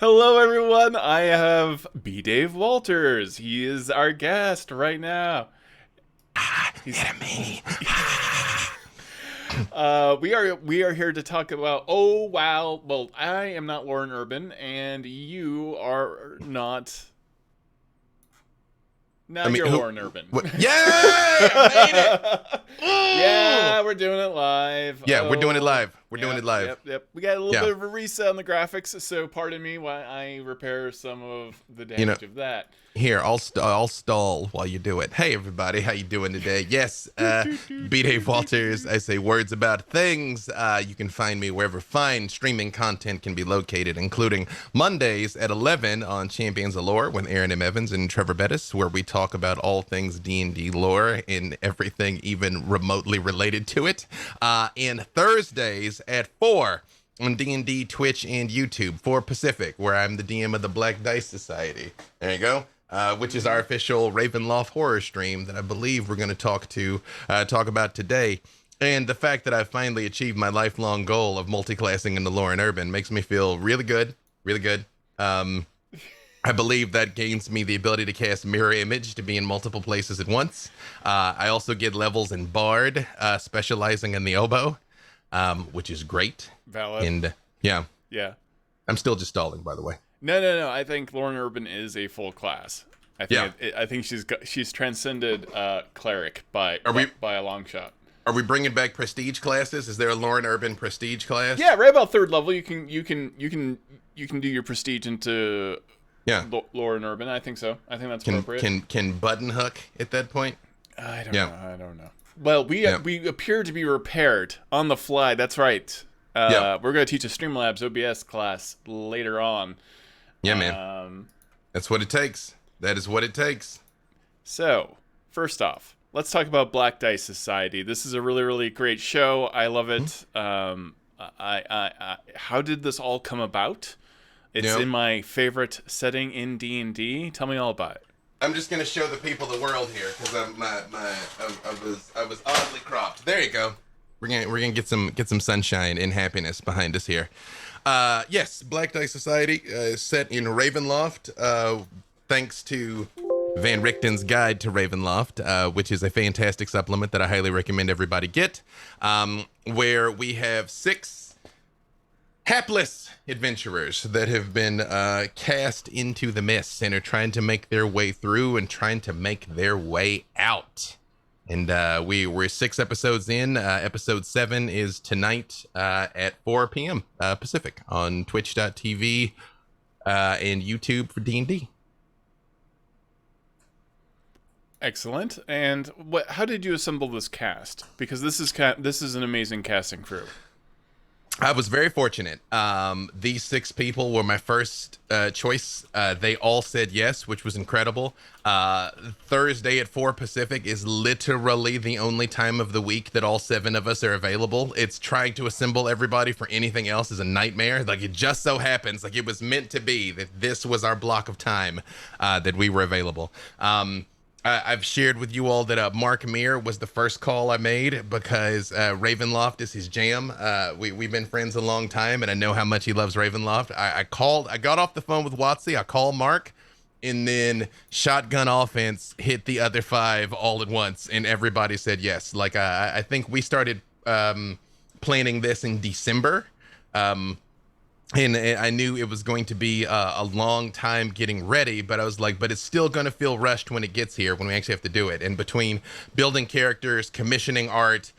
Hello, everyone. I have B. Dave Walters. He is our guest right now. He's Enemy. we are here to talk about. Oh wow. Well, I am not Lauren Urban, and you are not. Now I mean, you're who? Lauren Urban. What? Yay! I made it. Yeah, Ooh. we're doing it live. Yeah, we're doing it Oh, live. We're doing yep, it live. yep. We got a little Yeah. bit of a reset on the graphics, so pardon me while I repair some of the You know, damage of that. here, I'll stall while you do it. Hey, everybody, how you doing today? Yes, B. Dave Walters. I say words about things. You can find me wherever fine streaming content can be located, including Mondays at 11 on Champions of Lore with Aaron M. Evans and Trevor Bettis, where we talk about all things D&D lore and everything even remotely related to it. And Thursdays at 4 on D&D, Twitch, and YouTube for Pacific, where I'm the DM of the Black Dice Society. There you go. Which is our official Ravenloft horror stream that I believe we're going to talk about today. And the fact that I finally achieved my lifelong goal of multiclassing into Lauren Urban makes me feel really good, really good. I believe that gains me the ability to cast Mirror Image to be in multiple places at once. I also get levels in Bard, specializing in the oboe, which is great. Valid. And yeah, Yeah. I'm still just stalling, by the way. No. I think Lauren Urban is a full class. I think. I think she's transcended cleric by a long shot. Are we bringing back prestige classes? Is there a Lauren Urban prestige class? Yeah, right about third level, you can do your prestige into Yeah. Lauren Urban. I think so. I think that's appropriate. Can Button Hook at that point? I don't know. Well, we appear to be repaired on the fly. That's right. We're going to teach a Streamlabs OBS class later on. Yeah, man. That's what it takes. That is what it takes. So, first off, let's talk about Black Dice Society. This is a really, really great show. I love it. How did this all come about? It's in my favorite setting in D&D. Tell me all about it. I'm just gonna show the people the world here because I was oddly cropped. There you go. We're gonna get some sunshine and happiness behind us here. Yes, Black Dice Society is set in Ravenloft. Thanks to Van Richten's Guide to Ravenloft, which is a fantastic supplement that I highly recommend everybody get. Where we have 6 hapless adventurers that have been cast into the mist and are trying to make their way through and trying to make their way out. And we're 6 episodes in. Episode 7 is tonight at 4 p.m. Pacific on twitch.tv and YouTube for D&D. Excellent. And how did you assemble this cast? Because this is an amazing casting crew. I was very fortunate. These 6 people were my first choice. They all said yes, which was incredible. Thursday at 4 Pacific is literally the only time of the week that all 7 of us are available. It's trying to assemble everybody for anything else is a nightmare. Like, it just so happens, like it was meant to be that this was our block of time that we were available. I've shared with you all that Mark Meir was the first call I made because Ravenloft is his jam. We've been friends a long time, and I know how much he loves Ravenloft. I got off the phone with Watsy. I called Mark, and then shotgun offense hit the other 5 all at once, and everybody said yes. Like, I think we started planning this in December. And I knew it was going to be a long time getting ready, but I was like, but it's still going to feel rushed when it gets here, when we actually have to do it. And between building characters, commissioning art,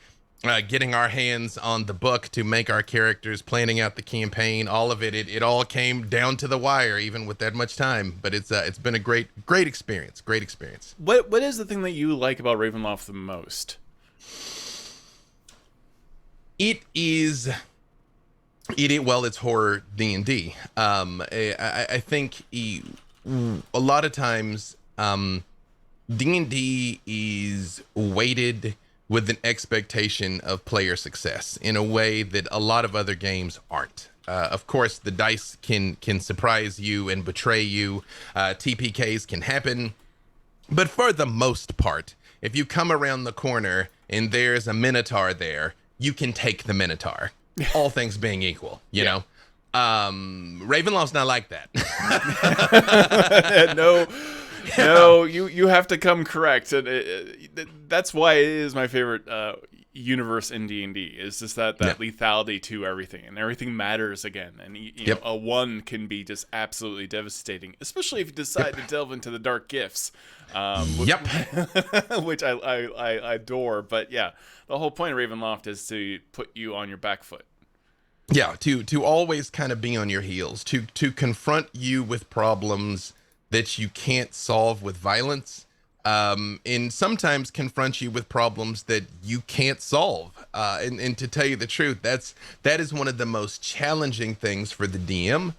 getting our hands on the book to make our characters, planning out the campaign, all of it all came down to the wire, even with that much time. But it's been a great experience. Great experience. What is the thing that you like about Ravenloft the most? It's horror D&D. I think a lot of times D&D is weighted with an expectation of player success in a way that a lot of other games aren't. Of course, the dice can surprise you and betray you. TPKs can happen. But for the most part, if you come around the corner and there's a Minotaur there, you can take the Minotaur. All things being equal, you know? Ravenloft's not like that. No, no, you have to come correct, and that's why it is my favorite universe in D&D. Is just that lethality to everything, and everything matters again, and you know, a 1 can be just absolutely devastating, especially if you decide to delve into the dark gifts. Which I adore, but yeah, the whole point of Ravenloft is to put you on your back foot. Yeah, to always kind of be on your heels, to confront you with problems that you can't solve with violence, and sometimes confront you with problems that you can't solve. And to tell you the truth, that is one of the most challenging things for the DM,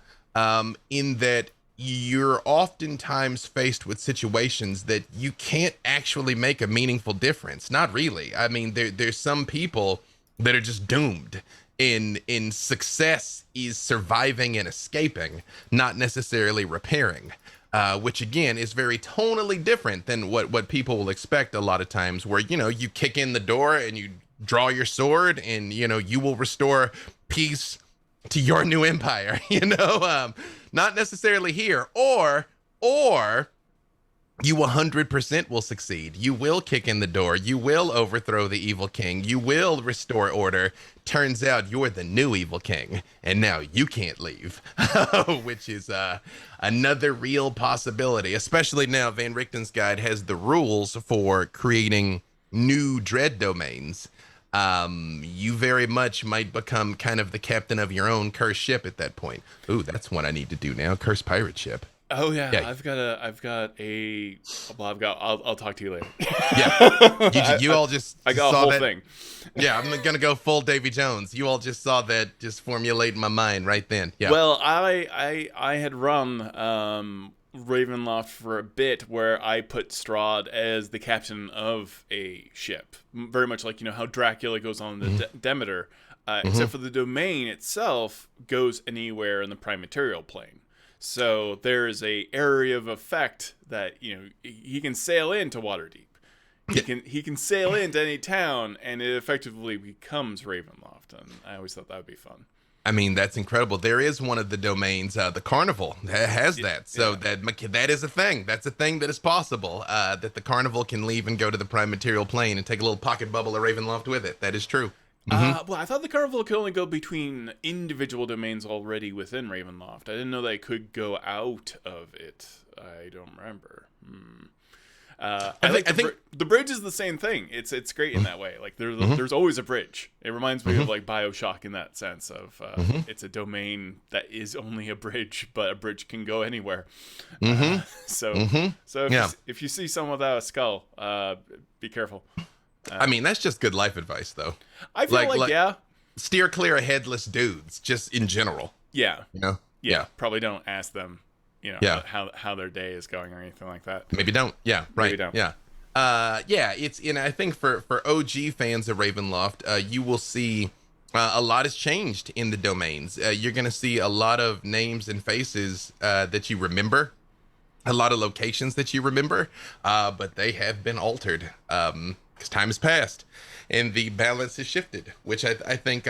in that you're oftentimes faced with situations that you can't actually make a meaningful difference. Not really. I mean, there's some people that are just doomed. In success is surviving and escaping, not necessarily repairing, which again is very tonally different than what people will expect a lot of times, where, you know, you kick in the door and you draw your sword and, you know, you will restore peace to your new empire, you know, not necessarily here, or you 100% will succeed. You will kick in the door. You will overthrow the evil king. You will restore order. Turns out you're the new evil king, and now you can't leave, which is another real possibility, especially now Van Richten's Guide has the rules for creating new dread domains. You very much might become kind of the captain of your own cursed ship at that point. Ooh, that's what I need to do now. Cursed pirate ship. Oh yeah. I'll talk to you later. Yeah. You all just I got saw a whole that thing. Yeah, I'm gonna go full Davy Jones. You all just saw that just formulate in my mind right then. Yeah. Well, I had run Ravenloft for a bit, where I put Strahd as the captain of a ship, very much like, you know, how Dracula goes on the Demeter, except for the domain itself goes anywhere in the prime material plane. So there's a area of effect that, you know, he can sail into Waterdeep. He can sail into any town, and it effectively becomes Ravenloft. And I always thought that would be fun. I mean, that's incredible. There is one of the domains, the Carnival, that has that. So that is a thing. That's a thing that is possible. That the Carnival can leave and go to the prime material plane and take a little pocket bubble of Ravenloft with it. That is true. Well, I thought the Carnival could only go between individual domains already within Ravenloft. I didn't know they could go out of it. I don't remember. I think the bridge is the same thing. It's great in that way. Like there's always a bridge. It reminds me of like BioShock in that sense of it's a domain that is only a bridge, but a bridge can go anywhere. So if you see someone without a skull, be careful. I mean, that's just good life advice, though. I feel like steer clear of headless dudes, just in general. Yeah. You know? Yeah. Probably don't ask them, you know, how their day is going or anything like that. Maybe don't. Yeah. Right. Maybe don't. Yeah. It's, you know, I think for OG fans of Ravenloft, you will see a lot has changed in the domains. You're going to see a lot of names and faces that you remember, a lot of locations that you remember, but they have been altered. Because time has passed and the balance has shifted, which I think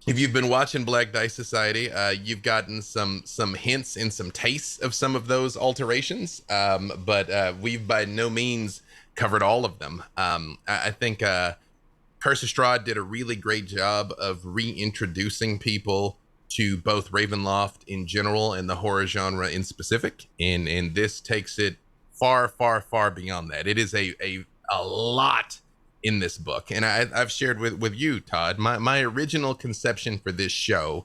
if you've been watching Black Dice Society, you've gotten some hints and some tastes of some of those alterations, but we've by no means covered all of them. I think Curse of Strahd did a really great job of reintroducing people to both Ravenloft in general and the horror genre in specific, and this takes it far, far, far beyond that. It is a lot in this book, and I've shared with you, Todd, my original conception for this show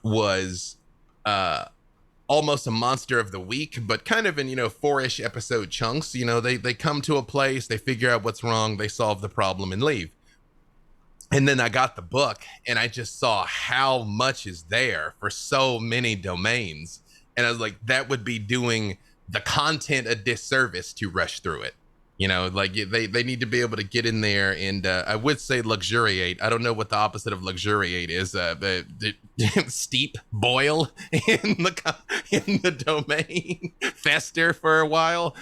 was almost a monster of the week, but kind of in, you know, 4-ish episode chunks. You know, they come to a place, they figure out what's wrong, they solve the problem and leave. And then I got the book and I just saw how much is there for so many domains, and I was like, that would be doing the content a disservice to rush through it. You know, like they need to be able to get in there and I would say luxuriate. I don't know what the opposite of luxuriate is. Steep, boil in the domain, fester for a while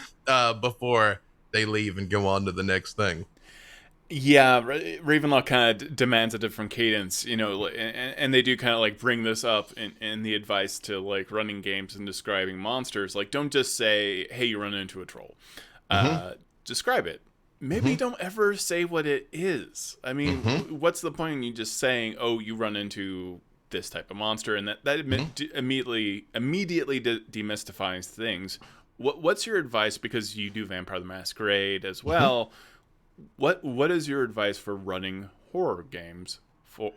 before they leave and go on to the next thing. Yeah, Ravenloft kind of demands a different cadence, and they do kind of like bring this up in the advice to like running games and describing monsters. Like, don't just say, "Hey, you run into a troll." Mm-hmm. Describe it. Maybe Mm-hmm. don't ever say what it is. I mean, Mm-hmm. what's the point in you just saying, "Oh, you run into this type of monster," and immediately demystifies things. What's your advice? Because you do Vampire the Masquerade as Mm-hmm. well. What is your advice for running horror games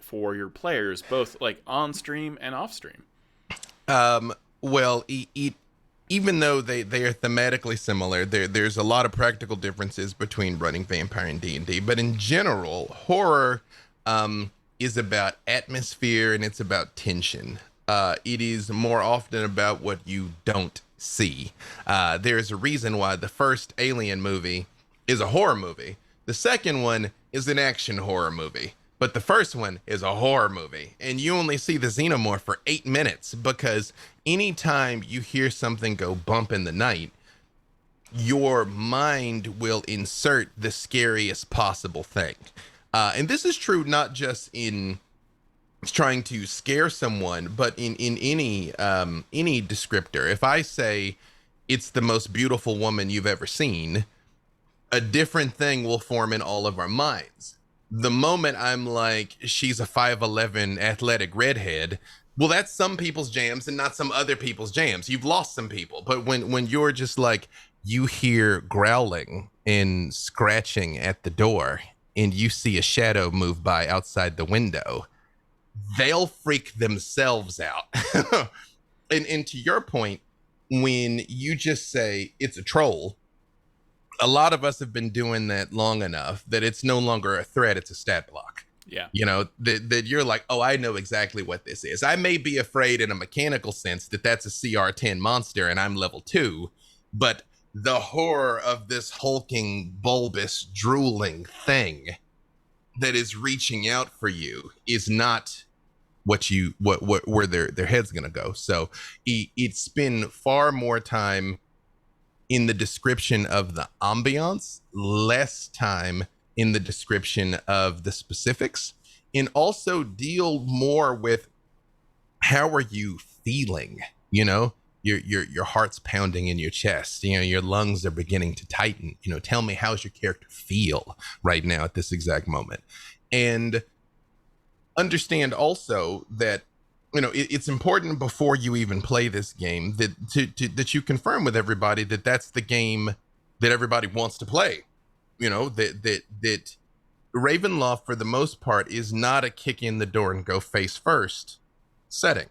for your players, both like on stream and off stream? Well, even though they are thematically similar, there's a lot of practical differences between running Vampire and D&D. But in general, horror is about atmosphere and it's about tension. It is more often about what you don't see. There's a reason why the first Alien movie is a horror movie. The second one is an action horror movie. But the first one is a horror movie, and you only see the xenomorph for 8 minutes because anytime you hear something go bump in the night, your mind will insert the scariest possible thing. And this is true not just in trying to scare someone, but in any descriptor. If I say it's the most beautiful woman you've ever seen, a different thing will form in all of our minds. The moment I'm like, she's a 5'11 athletic redhead, well, that's some people's jams and not some other people's jams. You've lost some people. But when you're just like, you hear growling and scratching at the door and you see a shadow move by outside the window, they'll freak themselves out. And to your point, when you just say it's a troll, a lot of us have been doing that long enough that it's no longer a threat, it's a stat block. Yeah. That you're like, oh, I know exactly what this is. I may be afraid in a mechanical sense that that's a CR10 monster and I'm level 2, but the horror of this hulking, bulbous, drooling thing that is reaching out for you is not where their head's gonna go. So it's spend far more time in the description of the ambiance, less time in the description of the specifics, and also deal more with how are you feeling. Your heart's pounding in your chest, your lungs are beginning to tighten. Tell me, how's your character feel right now at this exact moment. And understand also that it's important before you even play this game that you confirm with everybody that that's the game that everybody wants to play. That Ravenloft for the most part is not a kick in the door and go face first setting.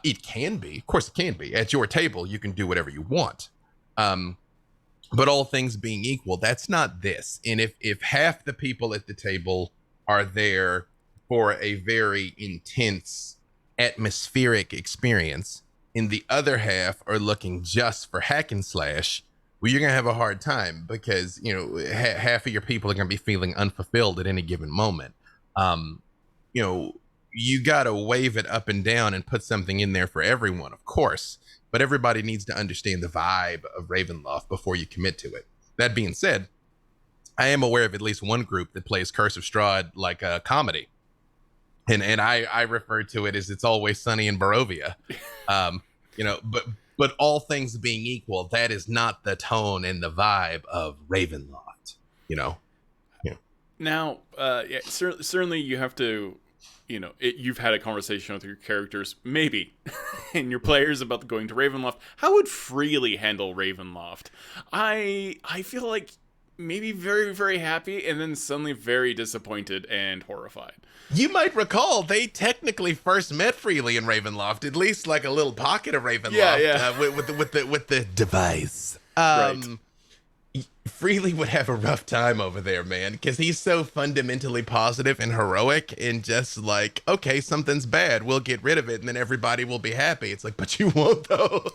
It can be, of course it can be. At your table you can do whatever you want, but all things being equal, that's not this. And if half the people at the table are there for a very intense atmospheric experience and the other half are looking just for hack and slash, well, you're gonna have a hard time because half of your people are gonna be feeling unfulfilled at any given moment. You gotta wave it up and down and put something in there for everyone, of course, but everybody needs to understand the vibe of Ravenloft before you commit to it. That being said, I am aware of at least one group that plays Curse of Strahd like a comedy. And I refer to it as It's Always Sunny in Barovia. But all things being equal, that is not the tone and the vibe of Ravenloft. Now, yeah, certainly you have to, you've had a conversation with your characters, maybe, and your players about going to Ravenloft. How would Freely handle Ravenloft? I feel like maybe very, very happy and then suddenly very disappointed and horrified. You might recall they technically first met Freely in Ravenloft, at least like a little pocket of Ravenloft. Yeah. With the device. Right. Freely would have a rough time over there, man, because he's so fundamentally positive and heroic and just like, okay, something's bad, we'll get rid of it and then everybody will be happy. It's like, but you won't though.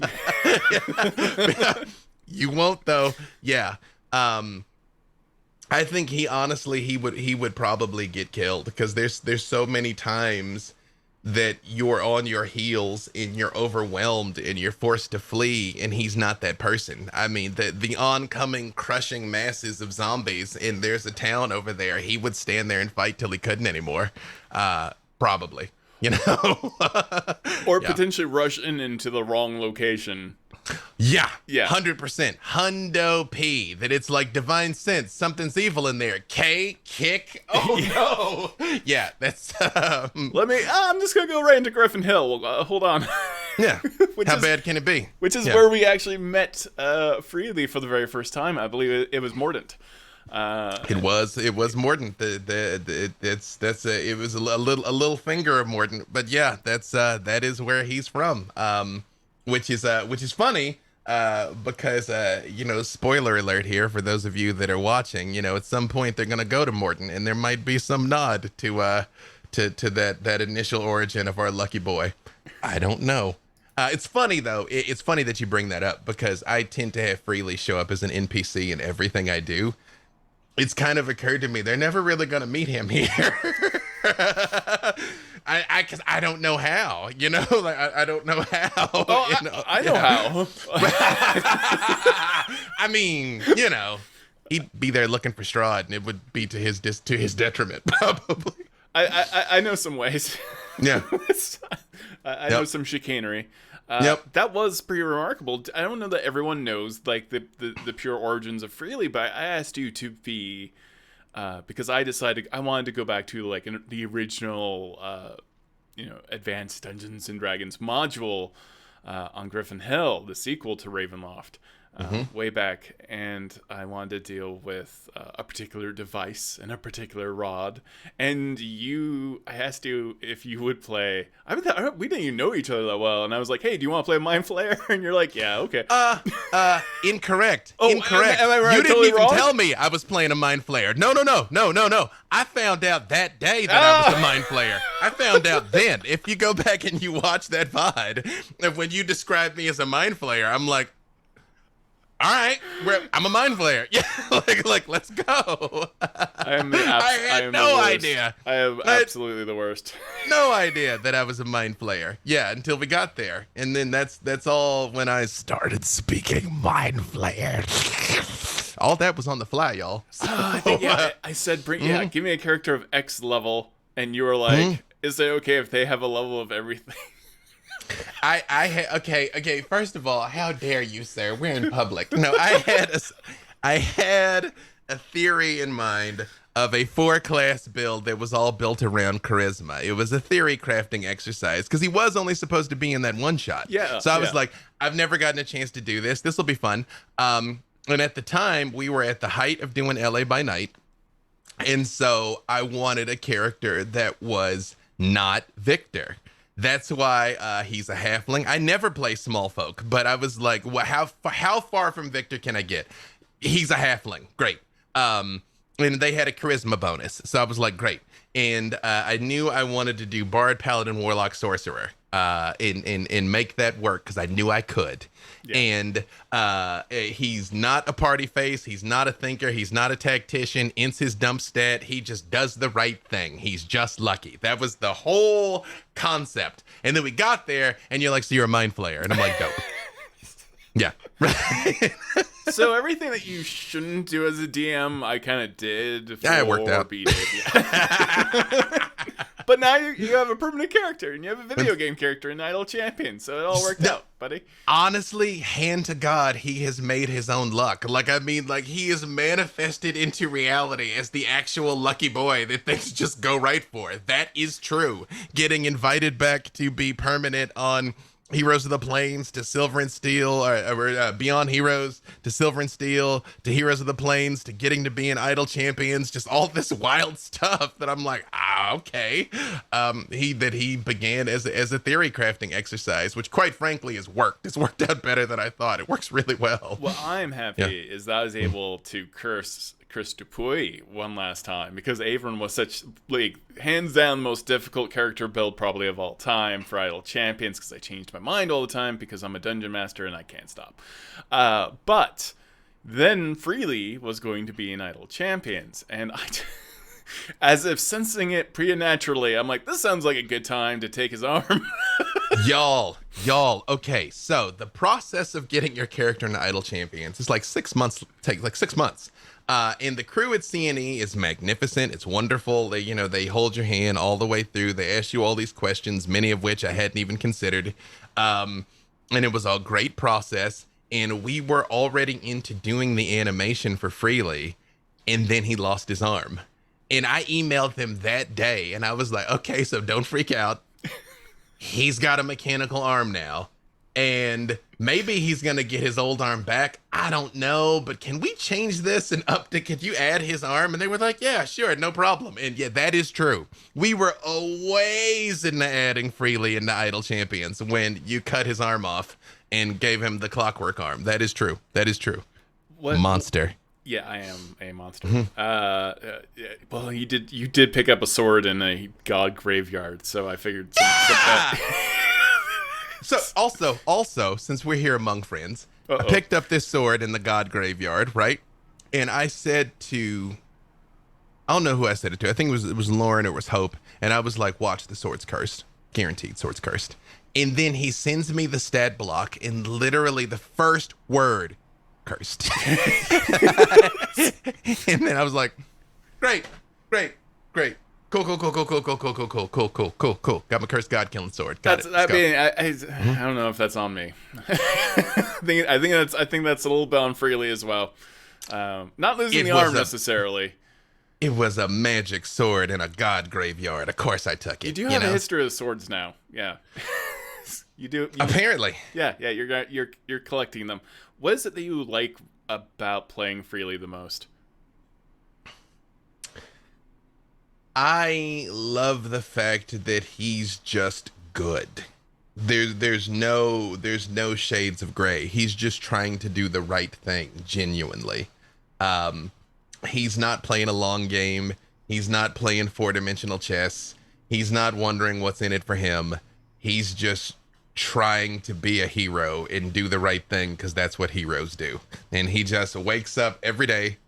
You won't though. Yeah. I think he would probably get killed because there's so many times that you're on your heels and you're overwhelmed and you're forced to flee, and he's not that person. I mean, the oncoming crushing masses of zombies, and there's a town over there, he would stand there and fight till he couldn't anymore. Probably, you know. Or Yeah. potentially rush into the wrong location. Yeah, Yeah. 100%. Hundo P. That it's like divine sense. Something's evil in there. K, kick. Oh no. Yeah, that's I'm just gonna go right into Griffin Hill. Hold on. yeah. Which How is- bad can it be? Which is Yeah. where we actually met Freely for the very first time. I believe it was Mordant. It was Mordant. It was a little finger of Mordant, but yeah, that is where he's from. Which is funny. Because you know, spoiler alert here for those of you that are watching. You know, at some point they're gonna go to Mordant, and there might be some nod to that initial origin of our lucky boy. I don't know. It's funny though. It's funny that you bring that up because I tend to have Freely show up as an NPC in everything I do. It's kind of occurred to me they're never really gonna meet him here. Cause I don't know how, you know, like I don't know how. Oh, you know? I know how. I mean, you know, he'd be there looking for Strahd, and it would be to his detriment, probably. I know some ways. Yeah. I know some chicanery. Yep. That was pretty remarkable. I don't know that everyone knows like the pure origins of Freely, but I asked you to be because I decided I wanted to go back to like the original Advanced Dungeons and Dragons module on Griffin Hill, the sequel to Ravenloft. Way back, and I wanted to deal with a particular device and a particular rod. And I asked you if you would play. We didn't even know each other that well, and I was like, "Hey, do you want to play Mind Flayer?" And you're like, "Yeah, okay." Incorrect. Oh, Incorrect. am I right? You didn't Totally even wrong? tell me I was playing a Mind Flayer. No. I found out that day that I was a Mind Flayer. I found out then. If you go back and you watch that VOD, and when you described me as a Mind Flayer, I'm like, all right, I'm a Mind Flayer. Yeah, like let's go. I am I had no idea. I am absolutely the worst. No idea that I was a Mind Flayer. Yeah, until we got there, and then that's all when I started speaking Mind Flayer. All that was on the fly, y'all. So, I think I said, give me a character of X level, and you were like, "Is it okay if they have a level of everything?" Okay. First of all, how dare you, sir? We're in public. No, I had a theory in mind of a 4-class build that was all built around charisma. It was a theory crafting exercise because he was only supposed to be in that one shot. Yeah. So I was like, I've never gotten a chance to do this. This will be fun. And at the time, we were at the height of doing LA by Night, and so I wanted a character that was not Victor. That's why he's a halfling. I never play small folk, but I was like, well, how far from Victor can I get? He's a halfling. Great. And they had a charisma bonus. So I was like, great. And I knew I wanted to do Bard, Paladin, Warlock, Sorcerer and make that work because I knew I could. Yeah. And he's not a party face. He's not a thinker. He's not a tactician. Ints his dump stat. He just does the right thing. He's just lucky. That was the whole concept. And then we got there, and you're like, so you're a Mind Flayer. And I'm like, dope. Yeah. So everything that you shouldn't do as a DM, I kind of did. Yeah, it worked out. B did, yeah. But now you have a permanent character, and you have a video game character in Idle Champion, so it all worked out, buddy. Honestly, hand to God, he has made his own luck. Like, I mean, like, he is manifested into reality as the actual lucky boy that things just go right for. That is true. Getting invited back to be permanent on Heroes of the Plains to Silver and Steel, or Beyond Heroes to Silver and Steel to Heroes of the Plains to getting to be an Idle Champions, just all this wild stuff that I'm like, okay. He began as a theory crafting exercise, which quite frankly has worked. It's worked out better than I thought. It works really well. What I'm happy is that I was able to curse Chris Dupuy one last time because Avron was such, like, hands down most difficult character build probably of all time for Idle Champions because I changed my mind all the time because I'm a dungeon master and I can't stop. But then Freely was going to be in Idle Champions, and As if sensing it preternaturally, I'm like, this sounds like a good time to take his arm. y'all, okay, so the process of getting your character into Idle Champions is like 6 months, take like 6 months. And the crew at CNE is magnificent. It's wonderful. They hold your hand all the way through. They ask you all these questions, many of which I hadn't even considered. And it was a great process. And we were already into doing the animation for Freely. And then he lost his arm. And I emailed them that day. And I was like, okay, so don't freak out. He's got a mechanical arm now. And maybe he's going to get his old arm back. I don't know, but can we change this and could you add his arm? And they were like, yeah, sure, no problem. And yeah, that is true. We were a ways into adding Freely into Idle Champions when you cut his arm off and gave him the clockwork arm. That is true. That is true. What, monster. Yeah, I am a monster. Well, you did pick up a sword in a god graveyard, so I figured So also, since we're here among friends, I picked up this sword in the god graveyard, right? And I said to, I don't know who I said it to. I think it was Lauren or it was Hope. And I was like, watch, the sword's cursed. Guaranteed, sword's cursed. And then he sends me the stat block and literally the first word, cursed. And then I was like, great. Cool. Got my cursed god killing sword. I don't know if that's on me. I think that's a little bit on Freely as well. Not losing the arm necessarily. It was a magic sword in a god graveyard. Of course I took it. You do have a history of swords now. Yeah. You do. Apparently. Yeah, you're collecting them. What is it that you like about playing Freely the most? I love the fact that he's just good. There's no shades of gray. He's just trying to do the right thing, genuinely. He's not playing a long game. He's not playing 4-dimensional chess. He's not wondering what's in it for him. He's just trying to be a hero and do the right thing because that's what heroes do. And he just wakes up every day.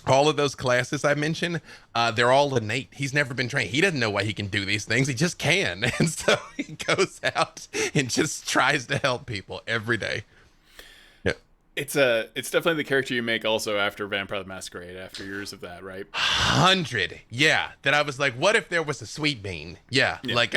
All of those classes I mentioned, they're all innate. He's never been trained. He doesn't know why he can do these things. He just can. And so he goes out and just tries to help people every day. Yeah. It's definitely the character you make also after Vampire the Masquerade, after years of that, right? 100. Yeah. That I was like, what if there was a sweet bean? Yeah. Like,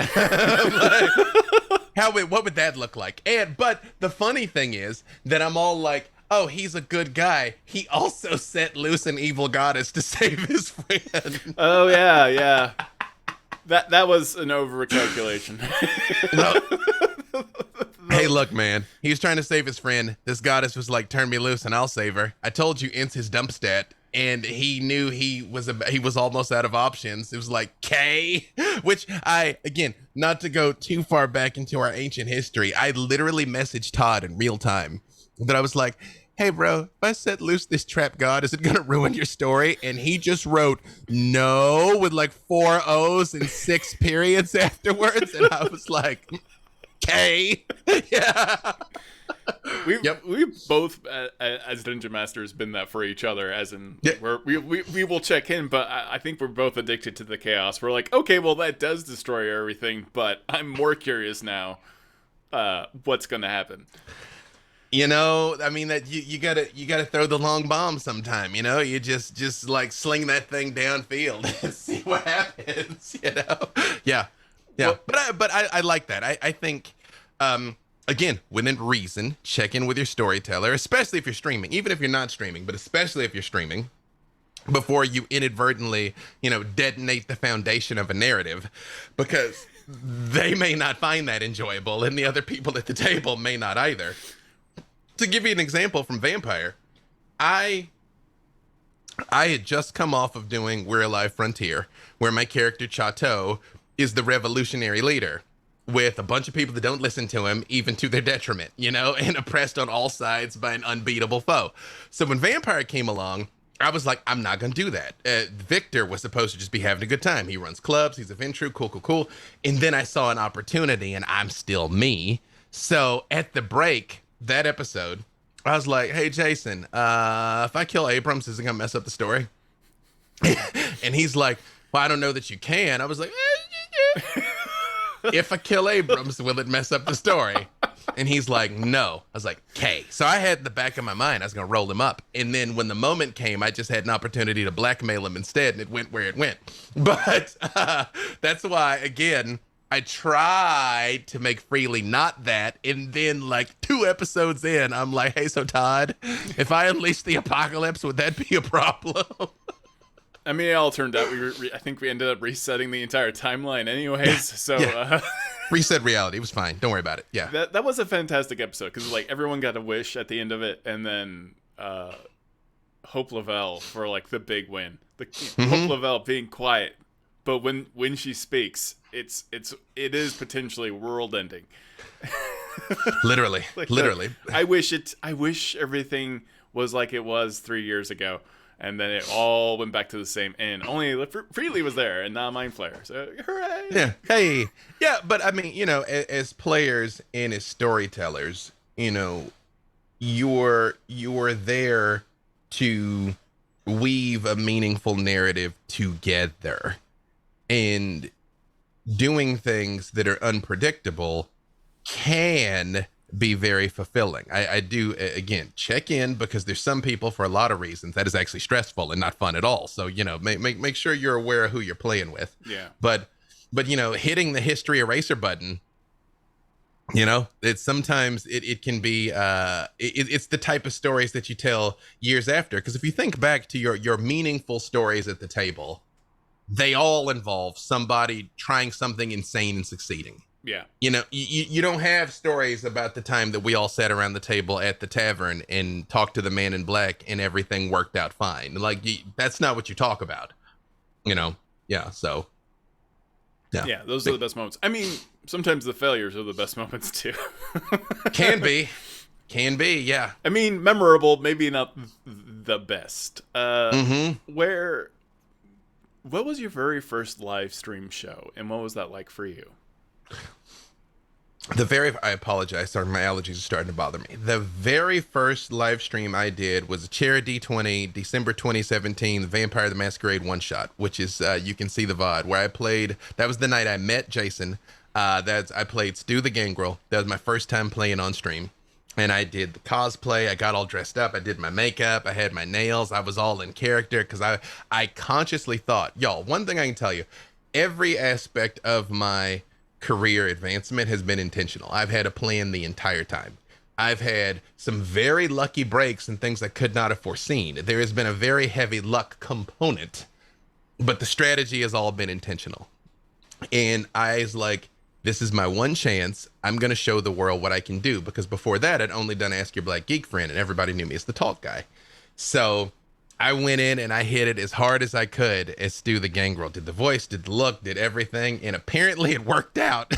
what would that look like? But the funny thing is that I'm all like, oh, he's a good guy. He also set loose an evil goddess to save his friend. Oh, yeah. That was an over-calculation. Hey, look, man. He was trying to save his friend. This goddess was like, turn me loose and I'll save her. I told you, Ince his dump stat. And he knew he was almost out of options. It was like K, which again, not to go too far back into our ancient history, I literally messaged Todd in real time that I was like, hey, bro, if I set loose this trap god, is it going to ruin your story? And he just wrote no with like 4 O's and 6 periods afterwards. And I was like, K. Yeah. We've both, as Dungeon Masters, been that for each other, as in we will check in, but I think we're both addicted to the chaos. We're like, okay, well, that does destroy everything, but I'm more curious now what's going to happen. I mean, that you gotta throw the long bomb sometime, you just like sling that thing downfield and see what happens, Yeah. Well, but I like that. I think, again, within reason, check in with your storyteller, especially if you're streaming, even if you're not streaming, but especially if you're streaming, before you inadvertently, detonate the foundation of a narrative, because they may not find that enjoyable and the other people at the table may not either. To give you an example from Vampire, I had just come off of doing We're Alive Frontier, where my character Chateau is the revolutionary leader with a bunch of people that don't listen to him, even to their detriment, and oppressed on all sides by an unbeatable foe. So when Vampire came along, I was like, I'm not going to do that. Victor was supposed to just be having a good time. He runs clubs. He's a Ventru. Cool. And then I saw an opportunity, and I'm still me. So at the break, that episode, I was like, hey, Jason, if I kill Abrams, is it going to mess up the story? And he's like, well, I don't know that you can. I was like, if I kill Abrams, will it mess up the story? And he's like, no. I was like, okay. So I had in the back of my mind, I was going to roll him up. And then when the moment came, I just had an opportunity to blackmail him instead, and it went where it went. But that's why, again, I tried to make Freely not that. And then, like, 2 episodes in, I'm like, hey, so Todd, if I unleash the apocalypse, would that be a problem? I mean, it all turned out I think we ended up resetting the entire timeline, anyways. So reset reality. It was fine. Don't worry about it. Yeah, that was a fantastic episode because like everyone got a wish at the end of it, and then Hope Lavelle for like the big win. Hope Lavelle being quiet, but when she speaks, it is potentially world ending. Literally. I wish everything was like it was 3 years ago. And then it all went back to the same end. Only Freely was there and not Mind Flayer. So, hooray! Yeah. Hey. Yeah, but I mean, as players and as storytellers, you're there to weave a meaningful narrative together. And doing things that are unpredictable can be very fulfilling. I do, again, check in, because there's some people, for a lot of reasons, that is actually stressful and not fun at all. So, make sure you're aware of who you're playing with. Yeah. But hitting the history eraser button, it's sometimes it can be, it's the type of stories that you tell years after. Because if you think back to your meaningful stories at the table, they all involve somebody trying something insane and succeeding. Yeah. You don't have stories about the time that we all sat around the table at the tavern and talked to the man in black and everything worked out fine. Like, that's not what you talk about, Yeah. So. Yeah. Those are the best moments. I mean, sometimes the failures are the best moments too. Can be. Yeah. I mean, memorable, maybe not the best. What was your very first live stream show and what was that like for you? I apologize. Sorry, my allergies are starting to bother me. The very first live stream I did was a Cherry D20, December 2017, the Vampire the Masquerade one shot, which is, you can see the VOD, where I played, that was the night I met Jason. I played Stu the Gangrel. That was my first time playing on stream. And I did the cosplay. I got all dressed up. I did my makeup. I had my nails. I was all in character because I consciously thought, y'all, one thing I can tell you, every aspect of my career advancement has been intentional. I've had a plan the entire time. I've had some very lucky breaks and things I could not have foreseen. There has been a very heavy luck component, but the strategy has all been intentional. And I was like, this is my one chance. I'm going to show the world what I can do, because before that, I'd only done Ask Your Black Geek Friend and everybody knew me as the talk guy. So I went in and I hit it as hard as I could as Stu the Gangrel. Did the voice, did the look, did everything, and apparently it worked out.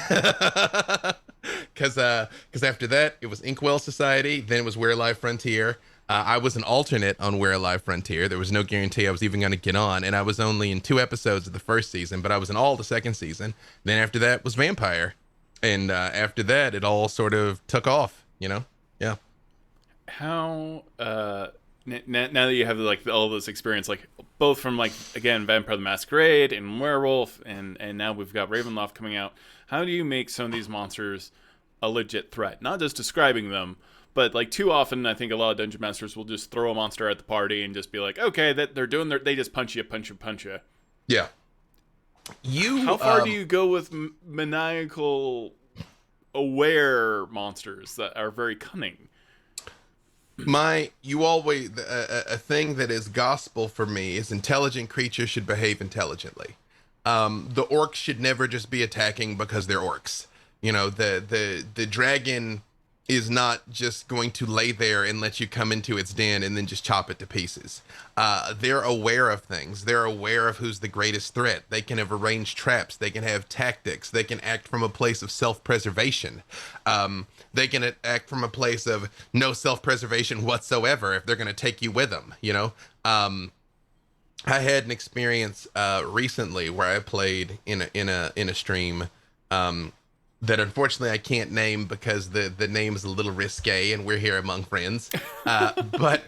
Because after that, it was Inkwell Society, then it was We're Alive Frontier. I was an alternate on We're Alive Frontier. There was no guarantee I was even going to get on, and I was only in 2 episodes of the first season, but I was in all the second season. Then after that was Vampire, and after that, it all sort of took off, Yeah. How... Now that you have like all this experience, like both from like again Vampire the Masquerade and Werewolf, and now we've got Ravenloft coming out. How do you make some of these monsters a legit threat? Not just describing them, but like too often I think a lot of dungeon masters will just throw a monster at the party and just be like, okay, that they're doing they just punch you. Yeah. How far do you go with maniacal aware monsters that are very cunning? A thing that is gospel for me is intelligent creatures should behave intelligently. The orcs should never just be attacking because they're orcs. The dragon is not just going to lay there and let you come into its den and then just chop it to pieces. They're aware of things. They're aware of who's the greatest threat. They can have arranged traps. They can have tactics. They can act from a place of self-preservation. They can act from a place of no self-preservation whatsoever if they're going to take you with them, I had an experience recently where I played in a stream that unfortunately I can't name because the name is a little risque and we're here among friends. But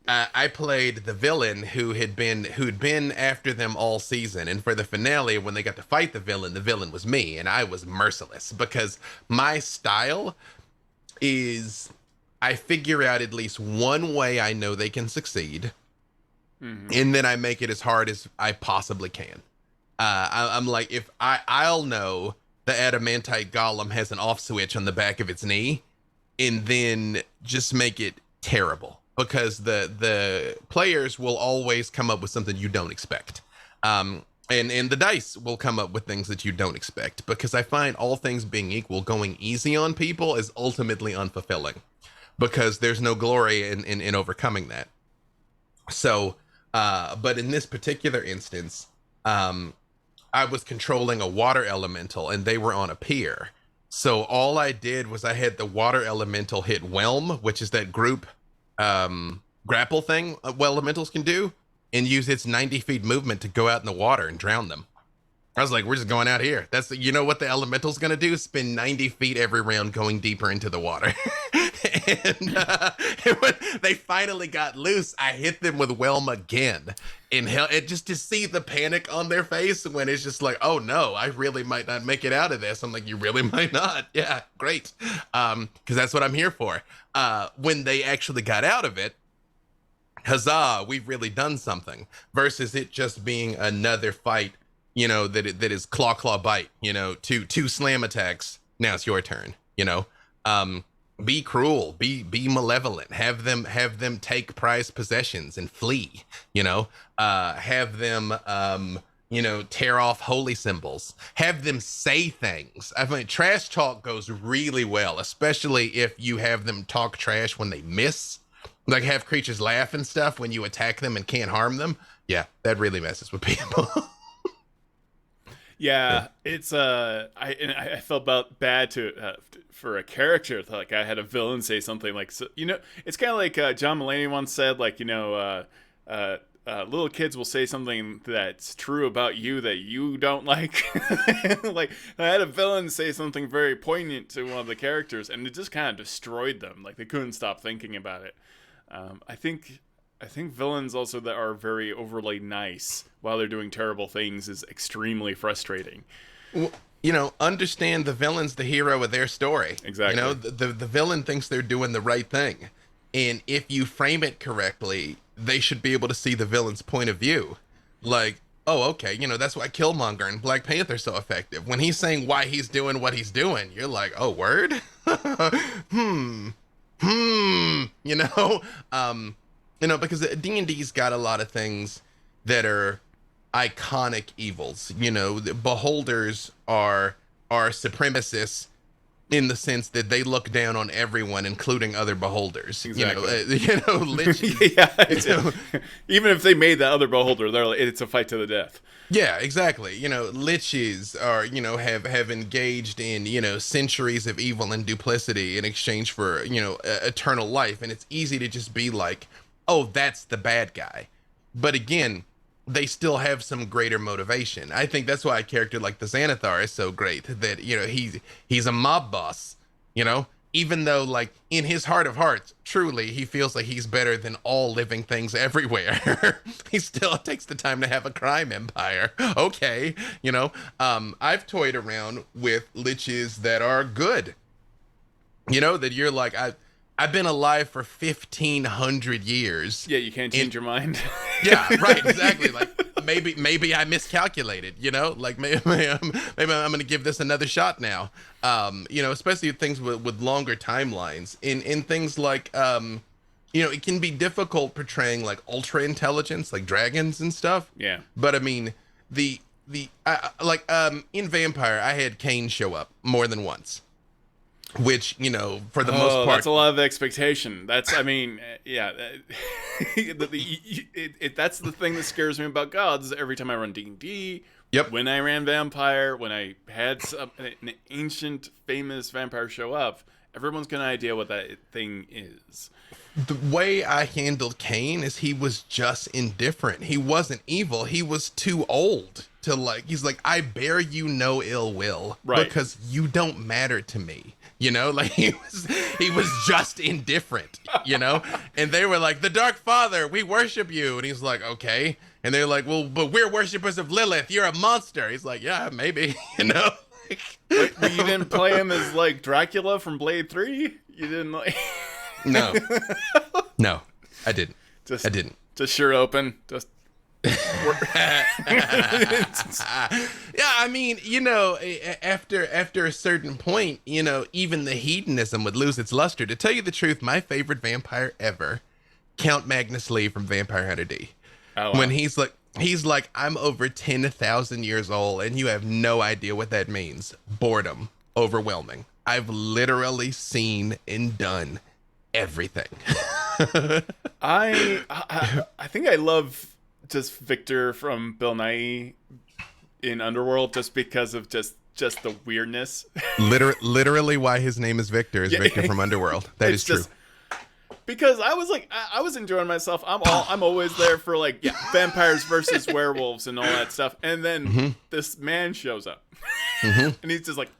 I played the villain who'd been after them all season, and for the finale, when they got to fight the villain was me, and I was merciless because my style is I figure out at least one way I know they can succeed, and then I make it as hard as I possibly can. I'm like, if I'll know the adamantite golem has an off switch on the back of its knee, and then just make it terrible because the players will always come up with something you don't expect. And the dice will come up with things that you don't expect, because I find, all things being equal, going easy on people is ultimately unfulfilling because there's no glory in overcoming that. So, but in this particular instance, I was controlling a water elemental and they were on a pier. So all I did was I had the water elemental hit Whelm, which is that group grapple thing elementals can do, and use its 90 feet movement to go out in the water and drown them. I was like, we're just going out here. That's, you know what the elemental's gonna do? Spin 90 feet every round going deeper into the water. and when they finally got loose, I hit them with Whelm again. And hell, it just to see the panic on their face when it's just like, oh no, I really might not make it out of this. I'm like, you really might not. Yeah, great. Because that's what I'm here for. When they actually got out of it, huzzah, we've really done something. Versus it just being another fight, you know, that is claw bite, you know, two slam attacks. Now it's your turn, you know. Be cruel, be malevolent, have them take prized possessions and flee, you know. Have them you know, tear off holy symbols, have them say things. I mean, trash talk goes really well, especially if you have them talk trash when they miss, like have creatures laugh and stuff when you attack them and can't harm them. Yeah, that really messes with people. Yeah, it's I felt bad for a character. Like I had a villain say something like, so, you know, it's kind of like John Mulaney once said, like, you know, little kids will say something that's true about you that you don't like. Like I had a villain say something very poignant to one of the characters, and it just kind of destroyed them. Like they couldn't stop thinking about it. I think villains also that are very overly nice while they're doing terrible things is extremely frustrating. Well, you know, understand the villain's the hero of their story. Exactly. You know, the villain thinks they're doing the right thing. And if you frame it correctly, they should be able to see the villain's point of view. Like, oh, okay, you know, that's why Killmonger and Black Panther's so effective. When he's saying why he's doing what he's doing, you're like, oh, word? You know? You know, because D&D's got a lot of things that are iconic evils. You know, the beholders are supremacists in the sense that they look down on everyone, including other beholders. Exactly. You know, liches. Yeah, even if they made the other beholder, they're like, it's a fight to the death. Yeah, exactly. You know, liches are, you know, have engaged in, you know, centuries of evil and duplicity in exchange for, you know, eternal life, and it's easy to just be like, oh, that's the bad guy. But again, they still have some greater motivation. I think that's why a character like the Xanathar is so great, that, you know, he's a mob boss, you know, even though, like, in his heart of hearts, truly, he feels like he's better than all living things everywhere. He still takes the time to have a crime empire. Okay, you know, I've toyed around with liches that are good, you know, that you're like, I've been alive for 1,500 years. Yeah, you can't change your mind. Yeah, right, exactly. Like maybe I miscalculated, you know? Like maybe I'm going to give this another shot now. You know, especially things with longer timelines. In things like you know, it can be difficult portraying like ultra intelligence, like dragons and stuff. Yeah. But I mean, in Vampire, I had Kane show up more than once. Which, you know, for the most part, that's a lot of expectation. That's, I mean, yeah, that's the thing that scares me about gods. Every time I run D&D, yep. When I ran Vampire, when I had an ancient famous vampire show up, everyone's got an idea what that thing is. The way I handled Kane is he was just indifferent. He wasn't evil. He was too old to, like, he's like, I bear you no ill will, right, because you don't matter to me. You know, like he was just indifferent, you know? And they were like, the Dark Father, we worship you. And he's like, okay. And they're like, well, but we're worshipers of Lilith. You're a monster. He's like, yeah, maybe, you know? Wait, you didn't play him as like Dracula from Blade 3? You didn't like No. No, I didn't. Just I didn't. Just shirt open. Just Yeah, I mean, you know, after a certain point, you know, even the hedonism would lose its luster. To tell you the truth, my favorite vampire ever, Count Magnus Lee from Vampire Hunter D. Oh, wow. When he's like, I'm over 10,000 years old, and you have no idea what that means. Boredom, overwhelming. I've literally seen and done everything. I think I love just Victor from Bill Nighy in Underworld just because of just the weirdness. Literally why his name is Victor is Victor from Underworld. That is true. Because I was like, I was enjoying myself. I'm always there for like, yeah, vampires versus werewolves and all that stuff. And then this man shows up, and he's just like,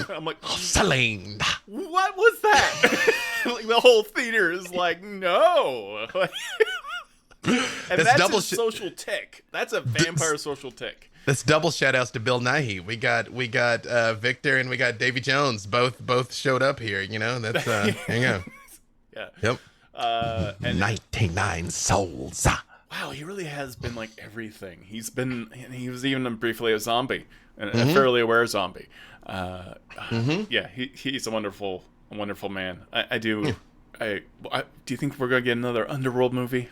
I'm like, Selene. What was that? Like the whole theater is like, no. And that's a social tick. That's a vampire social tick. That's double shout outs to Bill Nighy. We got Victor and we got Davy Jones. Both showed up here. You know, that's there you go. Yeah. Yep. And 99 souls. Wow, he really has been like everything. He was even briefly a zombie, a fairly aware zombie. Yeah, he's a wonderful man. Do you think we're gonna get another Underworld movie?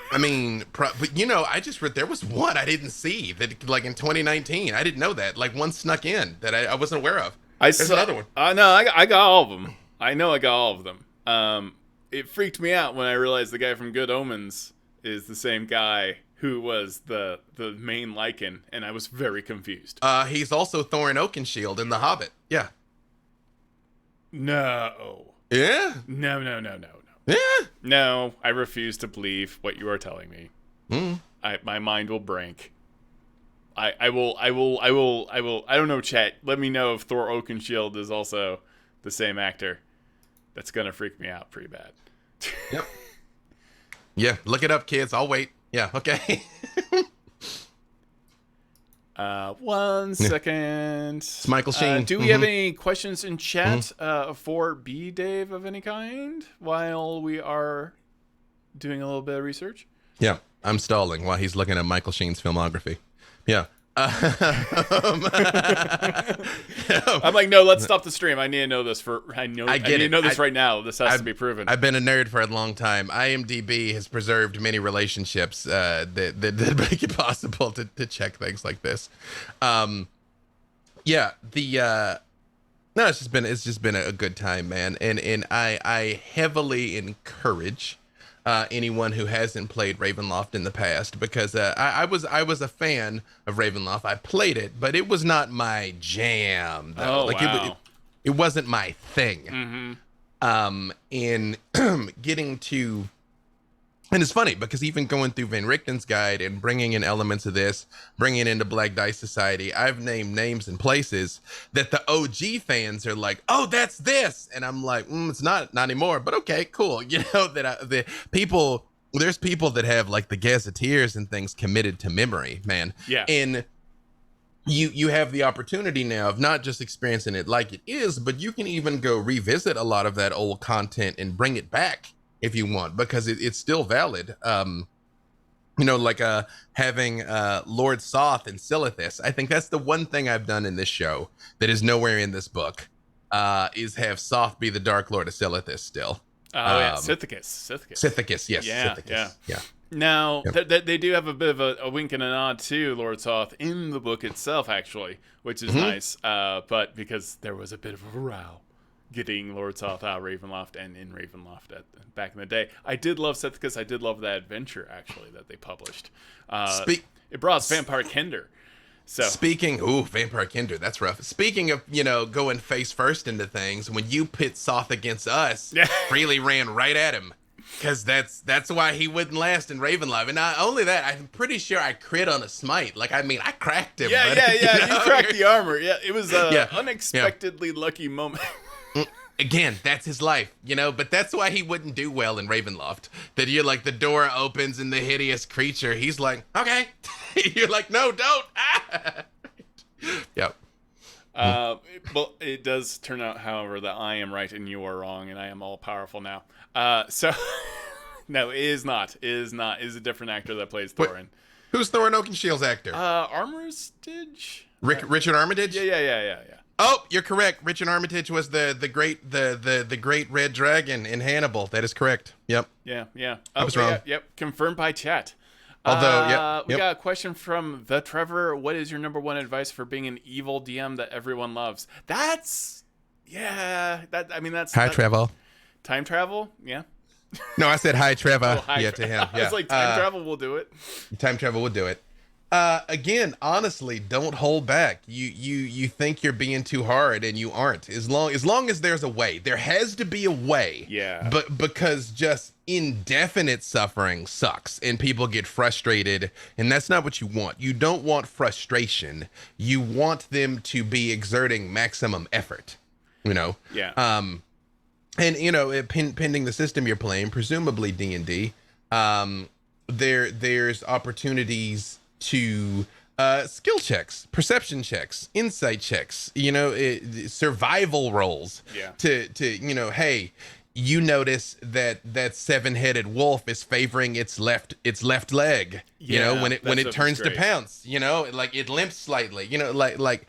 I mean, but you know, I just read there was one I didn't see that like in 2019. I didn't know that. Like one snuck in that I wasn't aware of. There's another one. No, I got all of them. I know I got all of them. It freaked me out when I realized the guy from Good Omens is the same guy who was the main Lycan, and I was very confused. He's also Thorin Oakenshield in The Hobbit. Yeah. No. Yeah? No. Yeah? No, I refuse to believe what you are telling me. My mind will break. I will. I don't know, chat. Let me know if Thor Oakenshield is also the same actor. That's gonna freak me out pretty bad. Yep. Yeah, look it up, kids. I'll wait. Yeah, okay. 1 second. It's Michael Sheen. Do we have any questions in chat for B Dave of any kind while we are doing a little bit of research? Yeah, I'm stalling while he's looking at Michael Sheen's filmography. Yeah. I'm like, no, let's stop the stream. I need to know this I need to know this right now. This has to be proven. I've been a nerd for a long time. IMDb has preserved many relationships that make it possible to check things like this. No, it's just been a good time, man. And I heavily encourage anyone who hasn't played Ravenloft in the past, because I was a fan of Ravenloft. I played it, but it was not my jam, though. Wow. It wasn't my thing. In getting to, and it's funny because even going through Van Richten's guide and bringing in elements of this, bringing it into Black Dice Society, I've named names and places that the OG fans are like, oh, that's this. And I'm like, it's not anymore, but okay, cool. You know, there's people that have like the gazetteers and things committed to memory, man. Yeah. And you have the opportunity now of not just experiencing it like it is, but you can even go revisit a lot of that old content and bring it back if you want, because it's still valid. You know, like having Lord Soth and Silithus. I think that's the one thing I've done in this show that is nowhere in this book, is have Soth be the Dark Lord of Silithus still. Oh, yeah, Sithicus, yes. Yeah, Sithicus. Yeah. Now, they do have a bit of a wink and a nod to Lord Soth in the book itself, actually, which is nice, but because there was a bit of a row getting Lord Soth out of Ravenloft and in Ravenloft back in the day. I did love Sithicus. I did love that adventure, actually, that they published. It brought us Vampire Kinder. So Vampire Kinder, that's rough. Speaking of, you know, going face first into things, when you pit Soth against us, Freely ran right at him. Because that's why he wouldn't last in Ravenloft. And not only that, I'm pretty sure I crit on a smite. Like, I mean, I cracked him. Yeah, but, You cracked the armor. Yeah, it was a Yeah. unexpectedly lucky moment. Again, that's his life, but that's why he wouldn't do well in Ravenloft. That you're like, the door opens and the hideous creature, he's like, okay. You're like, no, don't. Ah! Yep. Well, it does turn out, however, that I am right and you are wrong, and I am all powerful now. So, no, it is not. It is not. It is a different actor that plays Thorin. Who's Thorin Oakenshields actor? Armitage? Richard Armitage? Yeah. Oh, you're correct. Richard Armitage was the great red dragon in Hannibal. That is correct. Yep. Yeah. I was wrong. Yep. Confirmed by chat. Although, we got a question from the Trevor. What is your number one advice for being an evil DM that everyone loves? That's Hi, Trevor. Time travel? Yeah. No, I said hi, Trevor. To him. Yeah. I was like, time travel will do it. Time travel would do it. Again, honestly, don't hold back. You think you're being too hard and you aren't. As long as there's a way. There has to be a way. Yeah. But because just indefinite suffering sucks and people get frustrated, and that's not what you want. You don't want frustration. You want them to be exerting maximum effort. Yeah. And pending the system you're playing, presumably D&D, there's opportunities to skill checks, perception checks, insight checks, survival rolls. Yeah. To hey, you notice that seven-headed wolf is favoring its left leg. Yeah, when it turns to pounce. Like it limps slightly. Like